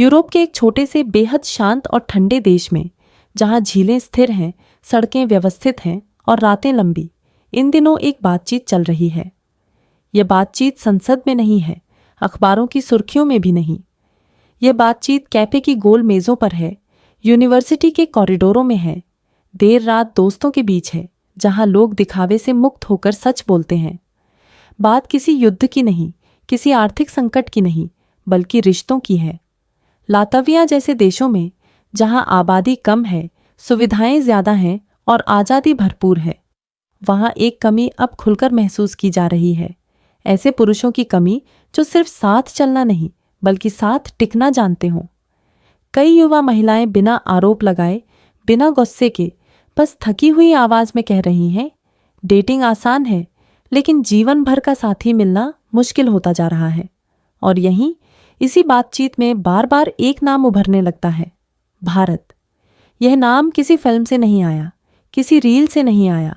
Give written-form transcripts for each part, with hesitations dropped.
Europe के एक छोटे से बेहद शांत और ठंडे देश में, जहां झीलें स्थिर हैं, सड़कें व्यवस्थित हैं और रातें लंबी, इन दिनों एक बातचीत चल रही है। यह बातचीत संसद में नहीं है, अखबारों की सुर्खियों में भी नहीं। यह बातचीत कैफे की गोल मेजों पर है, यूनिवर्सिटी के कॉरिडोरों में है, देर रात दोस्तों के बीच है, जहां लोग दिखावे से मुक्त होकर सच बोलते हैं। बात किसी युद्ध की नहीं, किसी आर्थिक संकट की नहीं, बल्कि रिश्तों की है। लातविया जैसे देशों में, जहां आबादी कम है, सुविधाएं ज्यादा हैं और आज़ादी भरपूर है, वहां एक कमी अब खुलकर महसूस की जा रही है। ऐसे पुरुषों की कमी जो सिर्फ साथ चलना नहीं, बल्कि साथ टिकना जानते हों। कई युवा महिलाएं बिना आरोप लगाए, बिना गुस्से के, बस थकी हुई आवाज में कह रही हैं, डेटिंग आसान है, लेकिन जीवन भर का साथी मिलना मुश्किल होता जा रहा है। और यहीं इसी बातचीत में बार बार एक नाम उभरने लगता है, भारत। यह नाम किसी फिल्म से नहीं आया, किसी रील से नहीं आया,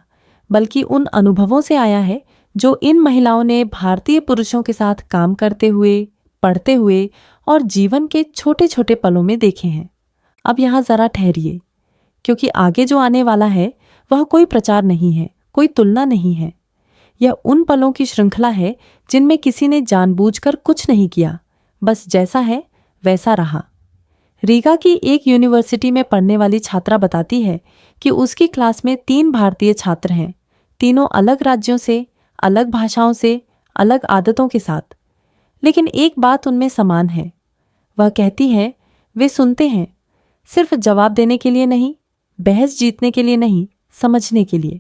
बल्कि उन अनुभवों से आया है जो इन महिलाओं ने भारतीय पुरुषों के साथ काम करते हुए, पढ़ते हुए और जीवन के छोटे छोटे पलों में देखे हैं। अब यहाँ जरा ठहरिए, क्योंकि आगे जो आने वाला है वह कोई प्रचार नहीं है, कोई तुलना नहीं है। यह उन पलों की श्रृंखला है जिनमें किसी ने जानबूझकर कुछ नहीं किया, बस जैसा है वैसा रहा। रीगा की एक यूनिवर्सिटी में पढ़ने वाली छात्रा बताती है कि उसकी क्लास में 3 भारतीय छात्र हैं, तीनों अलग राज्यों से, अलग भाषाओं से, अलग आदतों के साथ। लेकिन एक बात उनमें समान है। वह कहती है, वे सुनते हैं, सिर्फ जवाब देने के लिए नहीं, बहस जीतने के लिए नहीं, समझने के लिए।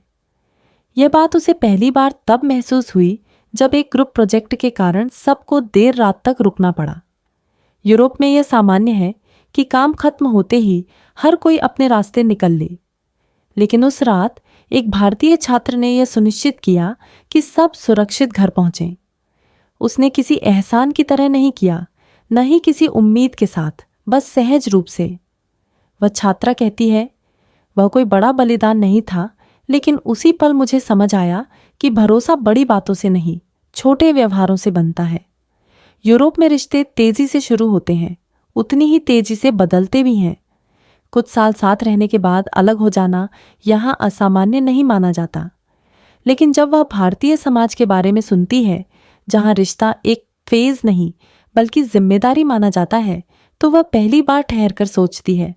यह बात उसे पहली बार तब महसूस हुई जब एक ग्रुप प्रोजेक्ट के कारण सबको देर रात तक रुकना पड़ा। यूरोप में यह सामान्य है कि काम खत्म होते ही हर कोई अपने रास्ते निकल ले। लेकिन उस रात एक भारतीय छात्र ने यह सुनिश्चित किया कि सब सुरक्षित घर पहुंचें। उसने किसी एहसान की तरह नहीं किया, न ही किसी उम्मीद के साथ, बस सहज रूप से। वह छात्रा कहती है, वह कोई बड़ा बलिदान नहीं था, लेकिन उसी पल मुझे समझ आया कि भरोसा बड़ी बातों से नहीं, छोटे व्यवहारों से बनता है। यूरोप में रिश्ते तेजी से शुरू होते हैं, उतनी ही तेजी से बदलते भी हैं। कुछ साल साथ रहने के बाद अलग हो जाना यहाँ असामान्य नहीं माना जाता। लेकिन जब वह भारतीय समाज के बारे में सुनती है, जहाँ रिश्ता एक फेज नहीं बल्कि जिम्मेदारी माना जाता है, तो वह पहली बार ठहर कर सोचती है।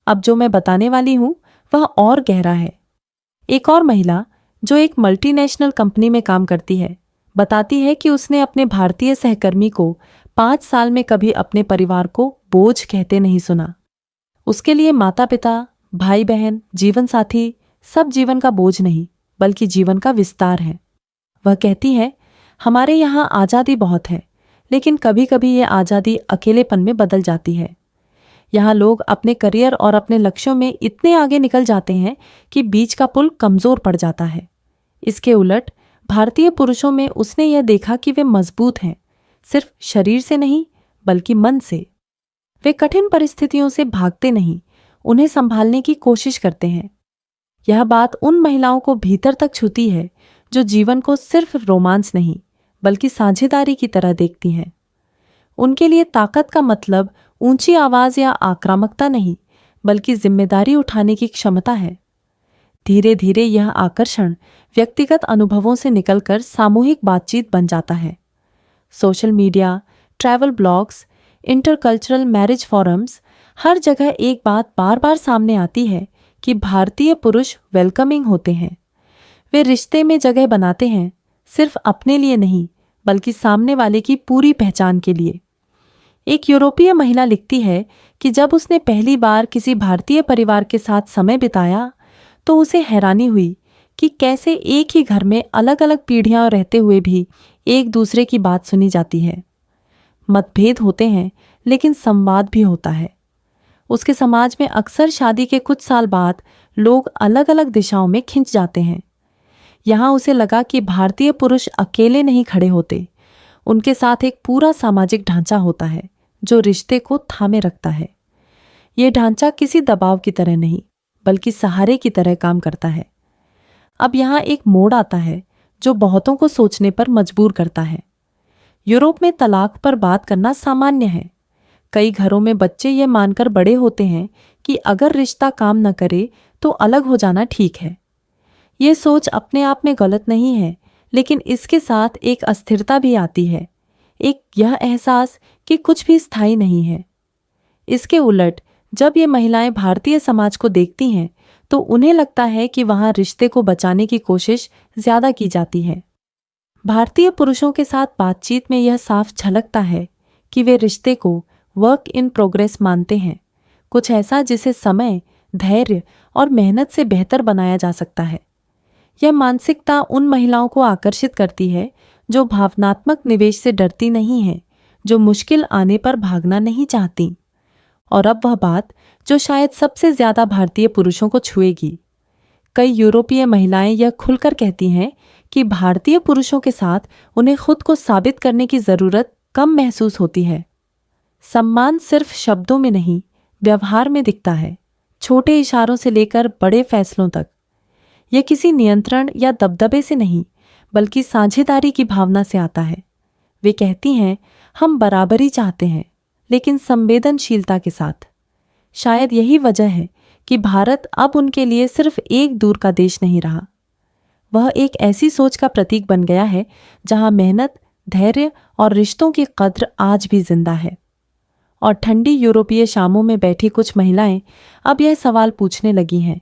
अब जो मैं बताने वाली हूँ वह और गहरा है। एक और महिला जो एक मल्टीनेशनल कंपनी में काम करती है, बताती है कि उसने अपने भारतीय सहकर्मी को 5 साल में कभी अपने परिवार को बोझ कहते नहीं सुना। उसके लिए माता पिता, भाई बहन, जीवन साथी सब जीवन का बोझ नहीं, बल्कि जीवन का विस्तार है। वह कहती है, हमारे यहाँ आज़ादी बहुत है, लेकिन कभी कभी ये आज़ादी अकेलेपन में बदल जाती है। यहाँ लोग अपने करियर और अपने लक्ष्यों में इतने आगे निकल जाते हैं कि बीच का पुल कमजोर पड़ जाता है। इसके उलट भारतीय पुरुषों में उसने यह देखा कि वे मजबूत हैं, सिर्फ शरीर से नहीं बल्कि मन से। वे कठिन परिस्थितियों से भागते नहीं, उन्हें संभालने की कोशिश करते हैं। यह बात उन महिलाओं को भीतर तक छूती है जो जीवन को सिर्फ रोमांस नहीं बल्कि साझेदारी की तरह देखती हैं। उनके लिए ताकत का मतलब ऊंची आवाज या आक्रामकता नहीं, बल्कि जिम्मेदारी उठाने की क्षमता है। धीरे धीरे यह आकर्षण व्यक्तिगत अनुभवों से निकलकर सामूहिक बातचीत बन जाता है। Social media, travel blogs, intercultural marriage forums, हर जगह एक बात बार बार सामने आती है कि भारतीय पुरुष वेलकमिंग होते हैं। वे रिश्ते में जगह बनाते हैं, सिर्फ अपने लिए नहीं बल्कि सामने वाले की पूरी पहचान के लिए। एक यूरोपीय महिला लिखती है कि जब उसने पहली बार किसी भारतीय परिवार के साथ समय बिताया तो उसे हैरानी हुई कि कैसे एक ही घर में अलग अलग पीढ़ियां रहते हुए भी एक दूसरे की बात सुनी जाती है। मतभेद होते हैं, लेकिन संवाद भी होता है। उसके समाज में अक्सर शादी के कुछ साल बाद लोग अलग अलग दिशाओं में खिंच जाते हैं। यहाँ उसे लगा कि भारतीय पुरुष अकेले नहीं खड़े होते, उनके साथ एक पूरा सामाजिक ढांचा होता है जो रिश्ते को थामे रखता है। ये ढांचा किसी दबाव की तरह नहीं बल्कि सहारे की तरह काम करता है। अब यहाँ एक मोड़ आता है जो बहुतों को सोचने पर मजबूर करता है। यूरोप में तलाक पर बात करना सामान्य है। कई घरों में बच्चे ये मानकर बड़े होते हैं कि अगर रिश्ता काम न करे तो अलग हो जाना ठीक है। ये सोच अपने आप में गलत नहीं है, लेकिन इसके साथ एक अस्थिरता भी आती है, एक यह एहसास कि कुछ भी स्थायी नहीं है। इसके उलट जब ये महिलाएं भारतीय समाज को देखती हैं तो उन्हें लगता है कि वहां रिश्ते को बचाने की कोशिश ज्यादा की जाती है। भारतीय पुरुषों के साथ बातचीत में यह साफ झलकता है कि वे रिश्ते को वर्क इन प्रोग्रेस मानते हैं, कुछ ऐसा जिसे समय, धैर्य और मेहनत से बेहतर बनाया जा सकता है। यह मानसिकता उन महिलाओं को आकर्षित करती है जो भावनात्मक निवेश से डरती नहीं है, जो मुश्किल आने पर भागना नहीं चाहती। और अब वह बात जो शायद सबसे ज्यादा भारतीय पुरुषों को छुएगी। कई यूरोपीय महिलाएं यह खुलकर कहती हैं कि भारतीय पुरुषों के साथ उन्हें खुद को साबित करने की जरूरत कम महसूस होती है। सम्मान सिर्फ शब्दों में नहीं, व्यवहार में दिखता है, छोटे इशारों से लेकर बड़े फैसलों तक। यह किसी नियंत्रण या दबदबे से नहीं, बल्कि साझेदारी की भावना से आता है। वे कहती हैं, हम बराबरी चाहते हैं, लेकिन संवेदनशीलता के साथ। शायद यही वजह है कि भारत अब उनके लिए सिर्फ एक दूर का देश नहीं रहा। वह एक ऐसी सोच का प्रतीक बन गया है जहां मेहनत, धैर्य और रिश्तों की कद्र आज भी जिंदा है। और ठंडी यूरोपीय शामों में बैठी कुछ महिलाएं अब यह सवाल पूछने लगी हैं,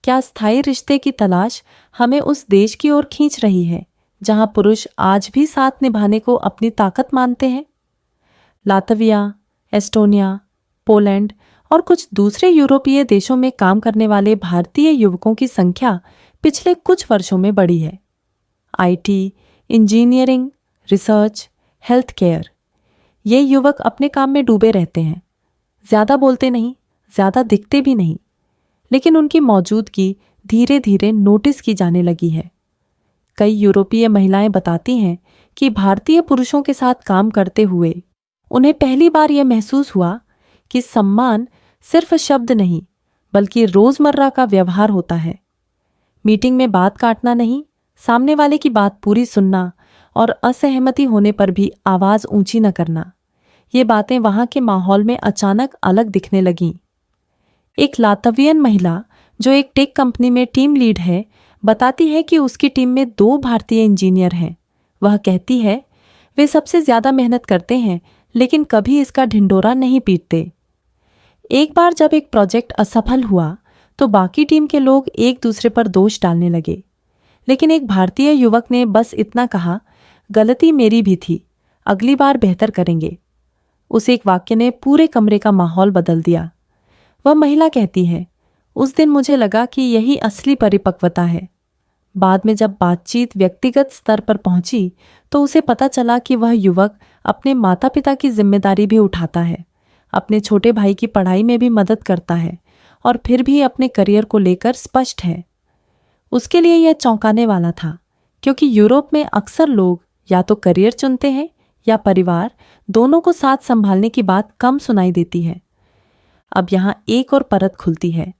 क्या स्थायी रिश्ते की तलाश हमें उस देश की ओर खींच रही है जहां पुरुष आज भी साथ निभाने को अपनी ताकत मानते हैं? लातविया, एस्टोनिया, पोलैंड और कुछ दूसरे यूरोपीय देशों में काम करने वाले भारतीय युवकों की संख्या पिछले कुछ वर्षों में बढ़ी है। IT, engineering, research, health care, ये युवक अपने काम में डूबे रहते हैं। ज्यादा बोलते नहीं, ज्यादा दिखते भी नहीं, लेकिन उनकी मौजूदगी धीरे धीरे नोटिस की जाने लगी है। कई यूरोपीय महिलाएं बताती हैं कि भारतीय पुरुषों के साथ काम करते हुए उन्हें पहली बार यह महसूस हुआ कि सम्मान सिर्फ शब्द नहीं, बल्कि रोजमर्रा का व्यवहार होता है। मीटिंग में बात काटना नहीं, सामने वाले की बात पूरी सुनना और असहमति होने पर भी आवाज ऊंची न करना, ये बातें वहां के माहौल में अचानक अलग दिखने लगीं। एक लातवियन महिला जो एक टेक कंपनी में टीम लीड है, बताती है कि उसकी टीम में 2 भारतीय इंजीनियर हैं। वह कहती है, वे सबसे ज्यादा मेहनत करते हैं, लेकिन कभी इसका ढिंढोरा नहीं पीटते। एक बार जब एक प्रोजेक्ट असफल हुआ तो बाकी टीम के लोग एक दूसरे पर दोष डालने लगे, लेकिन एक भारतीय युवक ने बस इतना कहा, गलती मेरी भी थी, अगली बार बेहतर करेंगे। उस एक वाक्य ने पूरे कमरे का माहौल बदल दिया। वह महिला कहती है, उस दिन मुझे लगा कि यही असली परिपक्वता है। बाद में जब बातचीत व्यक्तिगत स्तर पर पहुंची तो उसे पता चला कि वह युवक अपने माता पिता की जिम्मेदारी भी उठाता है, अपने छोटे भाई की पढ़ाई में भी मदद करता है और फिर भी अपने करियर को लेकर स्पष्ट है। उसके लिए यह चौंकाने वाला था, क्योंकि यूरोप में अक्सर लोग या तो करियर चुनते हैं या परिवार, दोनों को साथ संभालने की बात कम सुनाई देती है। अब यहाँ एक और परत खुलती है।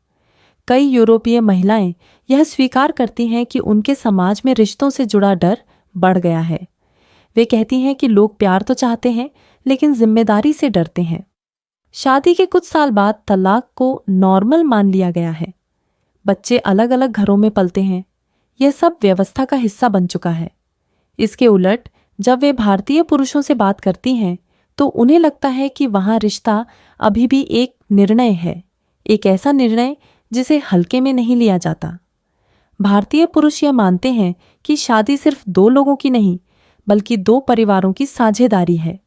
कई यूरोपीय महिलाएं यह स्वीकार करती हैं कि उनके समाज में रिश्तों से जुड़ा डर बढ़ गया है। वे कहती हैं कि लोग प्यार तो चाहते हैं, लेकिन जिम्मेदारी से डरते हैं। शादी के कुछ साल बाद तलाक को नॉर्मल मान लिया गया है। बच्चे अलग अलग घरों में पलते हैं। यह सब व्यवस्था का हिस्सा बन चुका है। इसके उलट जब वे भारतीय पुरुषों से बात करती हैं तो उन्हें लगता है कि वहां रिश्ता अभी भी एक निर्णय है, एक ऐसा निर्णय जिसे हल्के में नहीं लिया जाता। भारतीय पुरुष यह मानते हैं कि शादी सिर्फ 2 लोगों की नहीं, बल्कि 2 परिवारों की साझेदारी है।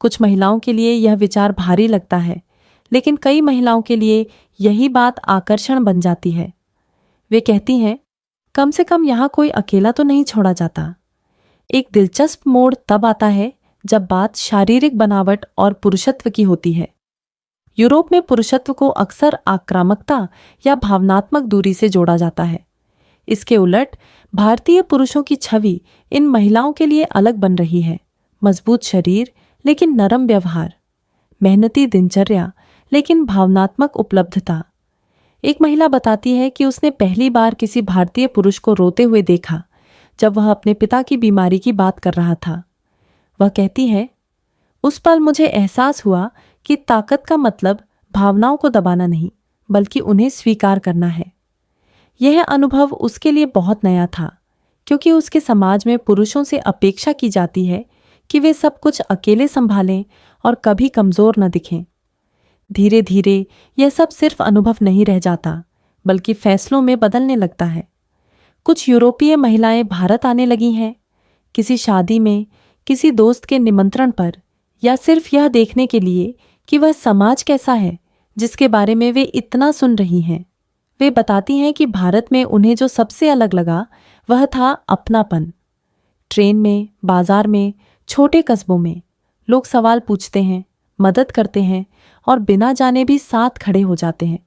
कुछ महिलाओं के लिए यह विचार भारी लगता है, लेकिन कई महिलाओं के लिए यही बात आकर्षण बन जाती है। वे कहती हैं, कम से कम यहाँ कोई अकेला तो नहीं छोड़ा जाता। एक दिलचस्प मोड़ तब आता है जब बात शारीरिक बनावट और पुरुषत्व की होती है। यूरोप में पुरुषत्व को अक्सर आक्रामकता या भावनात्मक दूरी से जोड़ा जाता है। इसके उलट भारतीय पुरुषों की छवि इन महिलाओं के लिए अलग बन रही है। मजबूत शरीर लेकिन नरम व्यवहार, मेहनती दिनचर्या लेकिन भावनात्मक उपलब्धता। एक महिला बताती है कि उसने पहली बार किसी भारतीय पुरुष को रोते हुए देखा जब वह अपने पिता की बीमारी की बात कर रहा था। वह कहती है, उस पल मुझे एहसास हुआ कि ताकत का मतलब भावनाओं को दबाना नहीं, बल्कि उन्हें स्वीकार करना है। यह अनुभव उसके लिए बहुत नया था, क्योंकि उसके समाज में पुरुषों से अपेक्षा की जाती है कि वे सब कुछ अकेले संभालें और कभी कमजोर न दिखें। धीरे धीरे यह सब सिर्फ अनुभव नहीं रह जाता, बल्कि फैसलों में बदलने लगता है। कुछ यूरोपीय महिलाएं भारत आने लगी हैं, किसी शादी में, किसी दोस्त के निमंत्रण पर, या सिर्फ यह देखने के लिए कि वह समाज कैसा है जिसके बारे में वे इतना सुन रही हैं। वे बताती हैं कि भारत में उन्हें जो सबसे अलग लगा वह था अपनापन। ट्रेन में, बाजार में, छोटे कस्बों में लोग सवाल पूछते हैं, मदद करते हैं और बिना जाने भी साथ खड़े हो जाते हैं।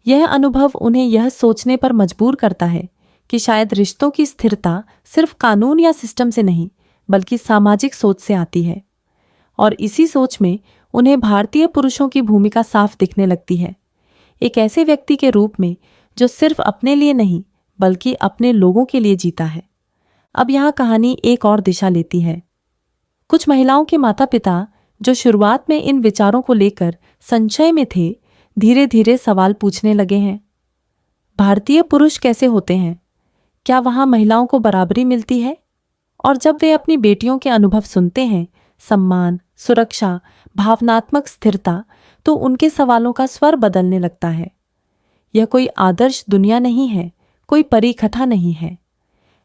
यह अनुभव उन्हें यह सोचने पर मजबूर करता है कि शायद रिश्तों की स्थिरता सिर्फ कानून या सिस्टम से नहीं, बल्कि सामाजिक सोच से आती है। और इसी सोच में उन्हें भारतीय पुरुषों की भूमिका साफ दिखने लगती है, एक ऐसे व्यक्ति के रूप में जो सिर्फ अपने लिए नहीं, बल्कि अपने लोगों के लिए जीता है। अब यहाँ कहानी एक और दिशा लेती है। कुछ महिलाओं के माता पिता, जो शुरुआत में इन विचारों को लेकर संशय में थे, धीरे धीरे सवाल पूछने लगे हैं। भारतीय पुरुष कैसे होते हैं? क्या वहाँ महिलाओं को बराबरी मिलती है? और जब वे अपनी बेटियों के अनुभव सुनते हैं, सम्मान, सुरक्षा, भावनात्मक स्थिरता, तो उनके सवालों का स्वर बदलने लगता है। यह कोई आदर्श दुनिया नहीं है, कोई परिकथा नहीं है,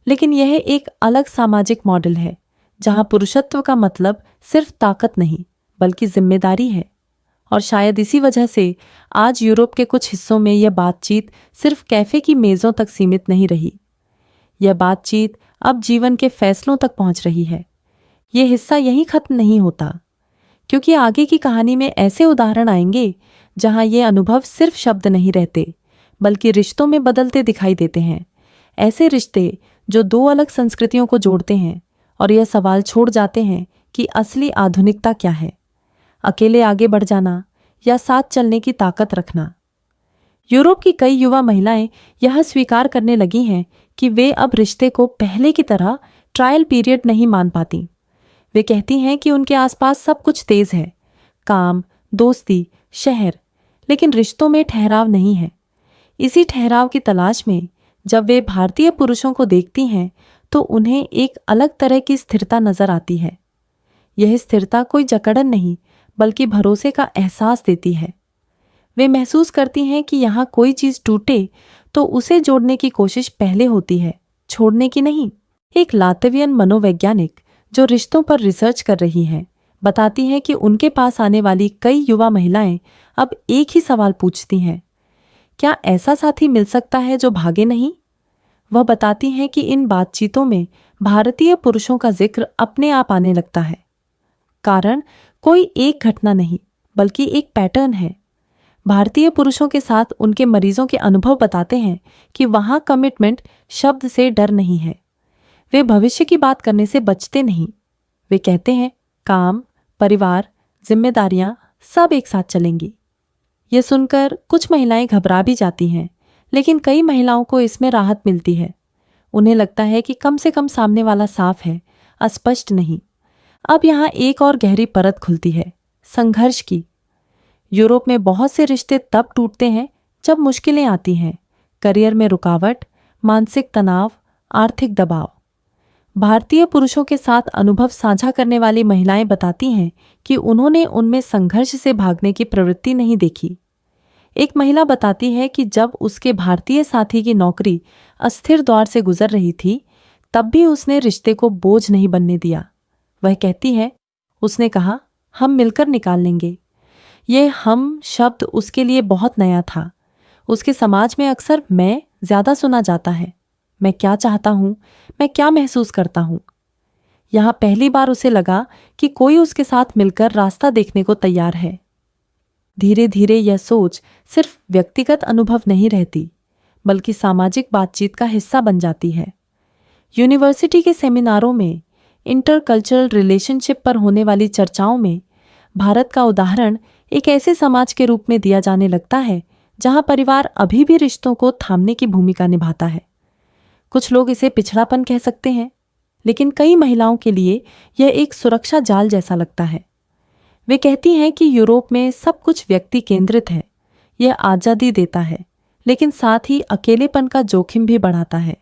लेकिन यह एक अलग सामाजिक मॉडल है, जहां पुरुषत्व का मतलब सिर्फ ताकत नहीं, बल्कि जिम्मेदारी है। और शायद इसी वजह से आज यूरोप के कुछ हिस्सों में यह बातचीत सिर्फ कैफे की मेज़ों तक सीमित नहीं रही। यह बातचीत अब जीवन के फैसलों तक पहुंच रही है। यह हिस्सा यहीं खत्म नहीं होता, क्योंकि आगे की कहानी में ऐसे उदाहरण आएंगे जहां ये अनुभव सिर्फ शब्द नहीं रहते, बल्कि रिश्तों में बदलते दिखाई देते हैं। ऐसे रिश्ते जो दो अलग संस्कृतियों को जोड़ते हैं और यह सवाल छोड़ जाते हैं कि असली आधुनिकता क्या है, अकेले आगे बढ़ जाना या साथ चलने की ताकत रखना। यूरोप की कई युवा महिलाएं यह स्वीकार करने लगी हैं कि वे अब रिश्ते को पहले की तरह ट्रायल पीरियड नहीं मान पाती। वे कहती हैं कि उनके आसपास सब कुछ तेज है, काम, दोस्ती, शहर, लेकिन रिश्तों में ठहराव नहीं है। इसी ठहराव की तलाश में जब वे भारतीय पुरुषों को देखती हैं, तो उन्हें एक अलग तरह की स्थिरता नजर आती है। यह स्थिरता कोई जकड़न नहीं, बल्कि भरोसे का एहसास देती है। वे महसूस करती हैं कि यहाँ कोई चीज टूटे तो उसे जोड़ने की कोशिश पहले होती है, छोड़ने की नहीं। एक लातवियन मनोवैज्ञानिक जो रिश्तों पर रिसर्च कर रही हैं, बताती हैं कि उनके पास आने वाली कई युवा महिलाएं अब एक ही सवाल पूछती हैं, क्या ऐसा साथी मिल सकता है जो भागे नहीं? वह बताती हैं कि इन बातचीतों में भारतीय पुरुषों का जिक्र अपने आप आने लगता है। कारण कोई एक घटना नहीं, बल्कि एक पैटर्न है। भारतीय पुरुषों के साथ उनके मरीजों के अनुभव बताते हैं कि वहां कमिटमेंट शब्द से डर नहीं है। वे भविष्य की बात करने से बचते नहीं। वे कहते हैं, काम, परिवार, जिम्मेदारियां सब एक साथ चलेंगी। ये सुनकर कुछ महिलाएं घबरा भी जाती हैं, लेकिन कई महिलाओं को इसमें राहत मिलती है। उन्हें लगता है कि कम से कम सामने वाला साफ है, अस्पष्ट नहीं। अब यहाँ एक और गहरी परत खुलती है, संघर्ष की। यूरोप में बहुत से रिश्ते तब टूटते हैं जब मुश्किलें आती हैं, करियर में रुकावट, मानसिक तनाव, आर्थिक दबाव। भारतीय पुरुषों के साथ अनुभव साझा करने वाली महिलाएं बताती हैं कि उन्होंने उनमें संघर्ष से भागने की प्रवृत्ति नहीं देखी। एक महिला बताती है कि जब उसके भारतीय साथी की नौकरी अस्थिर दौर से गुजर रही थी, तब भी उसने रिश्ते को बोझ नहीं बनने दिया। वह कहती है, उसने कहा, हम मिलकर निकाल लेंगे। ये हम शब्द उसके लिए बहुत नया था। उसके समाज में अक्सर मैं ज्यादा सुना जाता है। मैं क्या चाहता हूं, मैं क्या महसूस करता हूं। यहां पहली बार उसे लगा कि कोई उसके साथ मिलकर रास्ता देखने को तैयार है। धीरे धीरे यह सोच सिर्फ व्यक्तिगत अनुभव नहीं रहती, बल्कि सामाजिक बातचीत का हिस्सा बन जाती है। यूनिवर्सिटी के सेमिनारों में इंटरकल्चरल रिलेशनशिप पर होने वाली चर्चाओं में भारत का उदाहरण एक ऐसे समाज के रूप में दिया जाने लगता है जहां परिवार अभी भी रिश्तों को थामने की भूमिका निभाता है। कुछ लोग इसे पिछड़ापन कह सकते हैं, लेकिन कई महिलाओं के लिए यह एक सुरक्षा जाल जैसा लगता है। वे कहती हैं कि यूरोप में सब कुछ व्यक्ति केंद्रित है। यह आज़ादी देता है, लेकिन साथ ही अकेलेपन का जोखिम भी बढ़ाता है।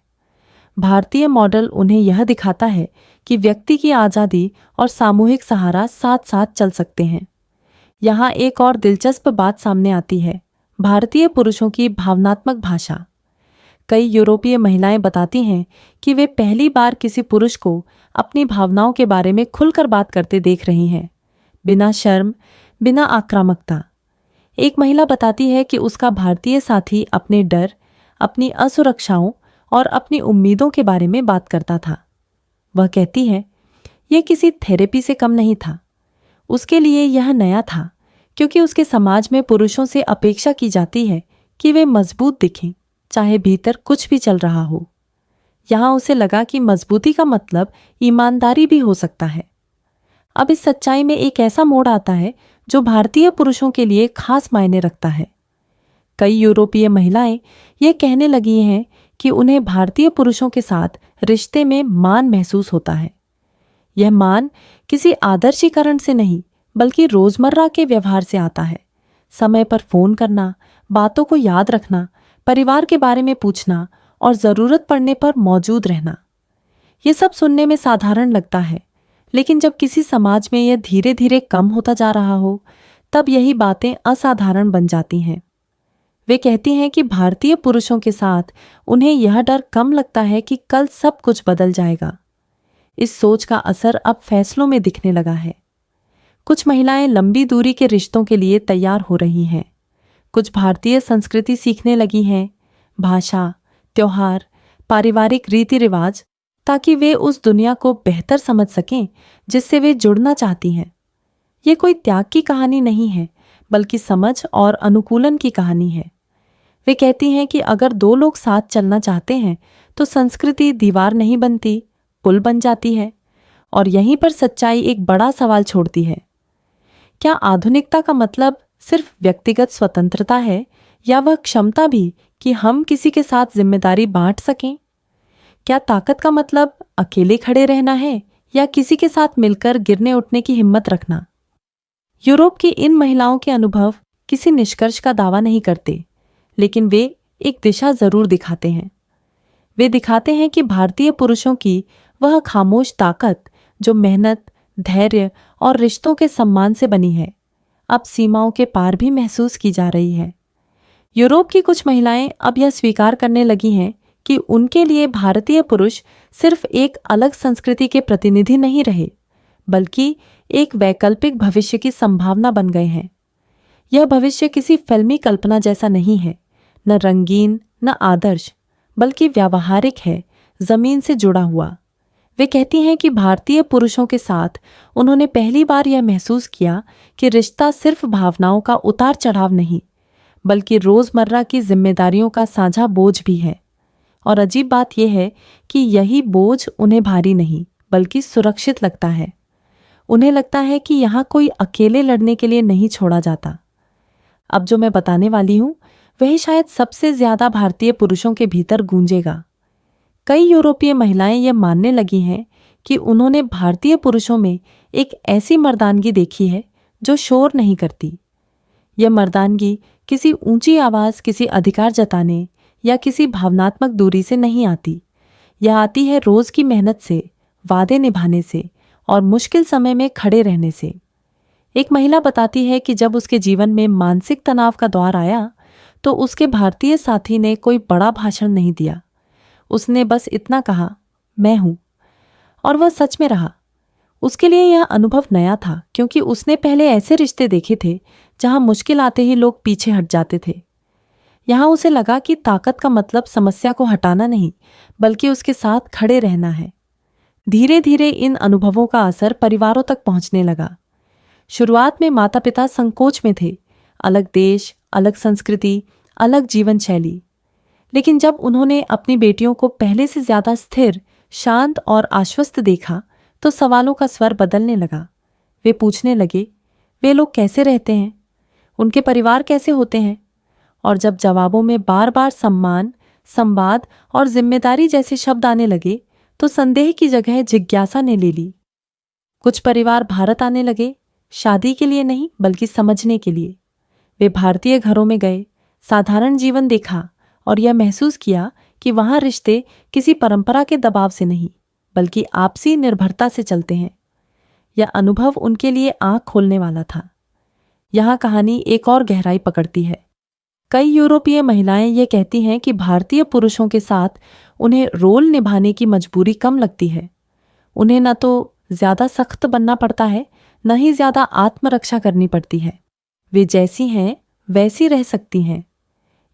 भारतीय मॉडल उन्हें यह दिखाता है कि व्यक्ति की आज़ादी और सामूहिक सहारा साथ साथ चल सकते हैं। यहाँ एक और दिलचस्प बात सामने आती है, भारतीय पुरुषों की भावनात्मक भाषा। कई यूरोपीय महिलाएं बताती हैं कि वे पहली बार किसी पुरुष को अपनी भावनाओं के बारे में खुलकर बात करते देख रही हैं, बिना शर्म, बिना आक्रामकता। एक महिला बताती है कि उसका भारतीय साथी अपने डर, अपनी असुरक्षाओं और अपनी उम्मीदों के बारे में बात करता था। वह कहती है, यह किसी थेरेपी से कम नहीं था। उसके लिए यह नया था, क्योंकि उसके समाज में पुरुषों से अपेक्षा की जाती है कि वे मजबूत दिखें, चाहे भीतर कुछ भी चल रहा हो। यहाँ उसे लगा कि मजबूती का मतलब ईमानदारी भी हो सकता है। अब इस सच्चाई में एक ऐसा मोड़ आता है जो भारतीय पुरुषों के लिए खास मायने रखता है। कई यूरोपीय महिलाएं ये कहने लगी हैं कि उन्हें भारतीय पुरुषों के साथ रिश्ते में मान महसूस होता है। यह मान किसी आदर्शीकरण से नहीं, बल्कि रोजमर्रा के व्यवहार से आता है। समय पर फोन करना, बातों को याद रखना, परिवार के बारे में पूछना और जरूरत पड़ने पर मौजूद रहना। ये सब सुनने में साधारण लगता है, लेकिन जब किसी समाज में यह धीरे धीरे कम होता जा रहा हो, तब यही बातें असाधारण बन जाती हैं। वे कहती हैं कि भारतीय पुरुषों के साथ उन्हें यह डर कम लगता है कि कल सब कुछ बदल जाएगा। इस सोच का असर अब फैसलों में दिखने लगा है। कुछ महिलाएं लंबी दूरी के रिश्तों के लिए तैयार हो रही हैं। कुछ भारतीय संस्कृति सीखने लगी हैं, भाषा, त्योहार, पारिवारिक रीति रिवाज, ताकि वे उस दुनिया को बेहतर समझ सकें जिससे वे जुड़ना चाहती हैं। ये कोई त्याग की कहानी नहीं है, बल्कि समझ और अनुकूलन की कहानी है। वे कहती हैं कि अगर दो लोग साथ चलना चाहते हैं तो संस्कृति दीवार नहीं बनती, पुल बन जाती है। और यहीं पर सच्चाई एक बड़ा सवाल छोड़ती है। क्या आधुनिकता का मतलब सिर्फ व्यक्तिगत स्वतंत्रता है, या वह क्षमता भी कि हम किसी के साथ जिम्मेदारी बांट सकें? क्या ताकत का मतलब अकेले खड़े रहना है, या किसी के साथ मिलकर गिरने उठने की हिम्मत रखना? यूरोप की इन महिलाओं के अनुभव किसी निष्कर्ष का दावा नहीं करते, लेकिन वे एक दिशा जरूर दिखाते हैं। वे दिखाते हैं कि भारतीय पुरुषों की वह खामोश ताकत जो मेहनत, धैर्य और रिश्तों के सम्मान से बनी है, अब सीमाओं के पार भी महसूस की जा रही है। यूरोप की कुछ महिलाएं अब यह स्वीकार करने लगी हैं कि उनके लिए भारतीय पुरुष सिर्फ एक अलग संस्कृति के प्रतिनिधि नहीं रहे, बल्कि एक वैकल्पिक भविष्य की संभावना बन गए हैं। यह भविष्य किसी फिल्मी कल्पना जैसा नहीं है, न रंगीन, न आदर्श, बल्कि व्यावहारिक है, जमीन से जुड़ा हुआ। वे कहती हैं कि भारतीय पुरुषों के साथ उन्होंने पहली बार यह महसूस किया कि रिश्ता सिर्फ भावनाओं का उतार चढ़ाव नहीं, बल्कि रोजमर्रा की जिम्मेदारियों का साझा बोझ भी है। और अजीब बात यह है कि यही बोझ उन्हें भारी नहीं, बल्कि सुरक्षित लगता है। उन्हें लगता है कि यहाँ कोई अकेले लड़ने के लिए नहीं छोड़ा जाता। अब जो मैं बताने वाली हूँ, वह शायद सबसे ज्यादा भारतीय पुरुषों के भीतर गूंजेगा। कई यूरोपीय महिलाएं यह मानने लगी हैं कि उन्होंने भारतीय पुरुषों में एक ऐसी मर्दानगी देखी है जो शोर नहीं करती। यह मर्दानगी किसी ऊंची आवाज, किसी अधिकार जताने या किसी भावनात्मक दूरी से नहीं आती। यह आती है रोज की मेहनत से, वादे निभाने से और मुश्किल समय में खड़े रहने से। एक महिला बताती है कि जब उसके जीवन में मानसिक तनाव का दौर आया तो उसके भारतीय साथी ने कोई बड़ा भाषण नहीं दिया। उसने बस इतना कहा, मैं हूं। और वह सच में रहा। उसके लिए यह अनुभव नया था, क्योंकि उसने पहले ऐसे रिश्ते देखे थे जहां मुश्किल आते ही लोग पीछे हट जाते थे। यहां उसे लगा कि ताकत का मतलब समस्या को हटाना नहीं, बल्कि उसके साथ खड़े रहना है। धीरे धीरे इन अनुभवों का असर परिवारों तक पहुंचने लगा। शुरुआत में माता पिता संकोच में थे, अलग देश, अलग संस्कृति, अलग जीवन शैली। लेकिन जब उन्होंने अपनी बेटियों को पहले से ज्यादा स्थिर, शांत और आश्वस्त देखा, तो सवालों का स्वर बदलने लगा। वे पूछने लगे, वे लोग कैसे रहते हैं, उनके परिवार कैसे होते हैं? और जब जवाबों में बार बार सम्मान, संवाद और जिम्मेदारी जैसे शब्द आने लगे, तो संदेह की जगह जिज्ञासा ने ले ली। कुछ परिवार भारत आने लगे, शादी के लिए नहीं बल्कि समझने के लिए। वे भारतीय घरों में गए, साधारण जीवन देखा और यह महसूस किया कि वहाँ रिश्ते किसी परंपरा के दबाव से नहीं बल्कि आपसी निर्भरता से चलते हैं। यह अनुभव उनके लिए आंख खोलने वाला था। यहाँ कहानी एक और गहराई पकड़ती है। कई यूरोपीय महिलाएं ये कहती हैं कि भारतीय पुरुषों के साथ उन्हें रोल निभाने की मजबूरी कम लगती है। उन्हें न तो ज्यादा सख्त बनना पड़ता है, न ही ज्यादा आत्मरक्षा करनी पड़ती है। वे जैसी हैं वैसी रह सकती हैं।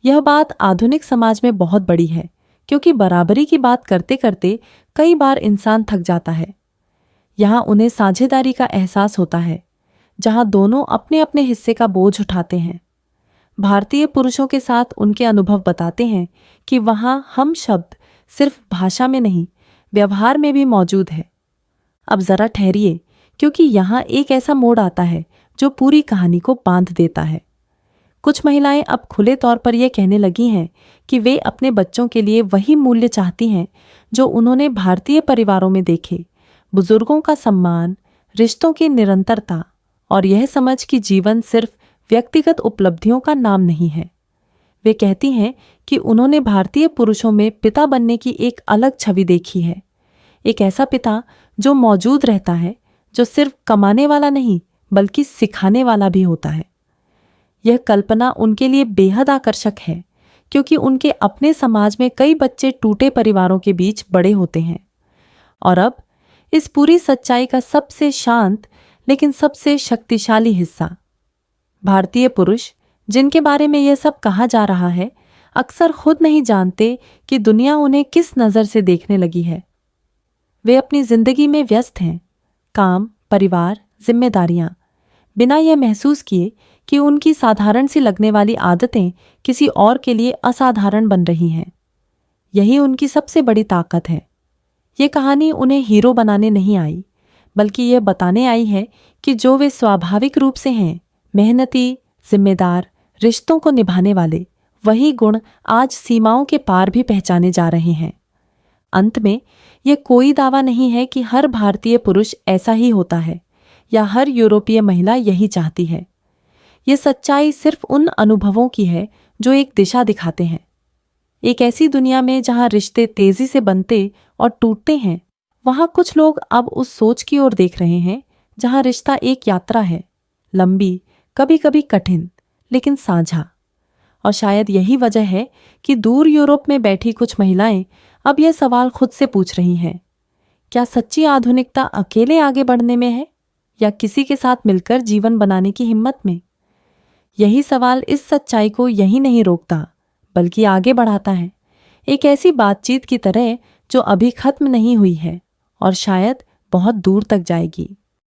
यह बात आधुनिक समाज में बहुत बड़ी है, क्योंकि बराबरी की बात करते करते कई बार इंसान थक जाता है। यहाँ उन्हें साझेदारी का एहसास होता है, जहाँ दोनों अपने अपने हिस्से का बोझ उठाते हैं। भारतीय पुरुषों के साथ उनके अनुभव बताते हैं कि वहाँ हम शब्द सिर्फ भाषा में नहीं, व्यवहार में भी मौजूद है। अब जरा ठहरिए, क्योंकि यहाँ एक ऐसा मोड़ आता है जो पूरी कहानी को बांध देता है। कुछ महिलाएं अब खुले तौर पर यह कहने लगी हैं कि वे अपने बच्चों के लिए वही मूल्य चाहती हैं जो उन्होंने भारतीय परिवारों में देखे, बुजुर्गों का सम्मान, रिश्तों की निरंतरता और यह समझ कि जीवन सिर्फ व्यक्तिगत उपलब्धियों का नाम नहीं है। वे कहती हैं कि उन्होंने भारतीय पुरुषों में पिता बनने की एक अलग छवि देखी है, एक ऐसा पिता जो मौजूद रहता है, जो सिर्फ कमाने वाला नहीं बल्कि सिखाने वाला भी होता है। यह कल्पना उनके लिए बेहद आकर्षक है, क्योंकि उनके अपने समाज में कई बच्चे टूटे परिवारों के बीच बड़े होते हैं। और अब इस पूरी सच्चाई का सबसे शांत लेकिन सबसे शक्तिशाली हिस्सा, भारतीय पुरुष जिनके बारे में यह सब कहा जा रहा है, अक्सर खुद नहीं जानते कि दुनिया उन्हें किस नज़र से देखने लगी है। वे अपनी जिंदगी में व्यस्त हैं, काम, परिवार, जिम्मेदारियां, बिना यह महसूस किए कि उनकी साधारण सी लगने वाली आदतें किसी और के लिए असाधारण बन रही हैं। यही उनकी सबसे बड़ी ताकत है। ये कहानी उन्हें हीरो बनाने नहीं आई, बल्कि यह बताने आई है कि जो वे स्वाभाविक रूप से हैं, मेहनती, जिम्मेदार, रिश्तों को निभाने वाले, वही गुण आज सीमाओं के पार भी पहचाने जा रहे हैं। अंत में यह कोई दावा नहीं है कि हर भारतीय पुरुष ऐसा ही होता है या हर यूरोपीय महिला यही चाहती है। यह सच्चाई सिर्फ उन अनुभवों की है जो एक दिशा दिखाते हैं। एक ऐसी दुनिया में जहां रिश्ते तेजी से बनते और टूटते हैं, वहां कुछ लोग अब उस सोच की ओर देख रहे हैं जहां रिश्ता एक यात्रा है, लंबी, कभी कभी कठिन, लेकिन साझा। और शायद यही वजह है कि दूर यूरोप में बैठी कुछ महिलाएं अब यह सवाल खुद से पूछ रही हैं, क्या सच्ची आधुनिकता अकेले आगे बढ़ने में है या किसी के साथ मिलकर जीवन बनाने की हिम्मत में? यही सवाल इस सच्चाई को यही नहीं रोकता बल्कि आगे बढ़ाता है, एक ऐसी बातचीत की तरह जो अभी खत्म नहीं हुई है और शायद बहुत दूर तक जाएगी।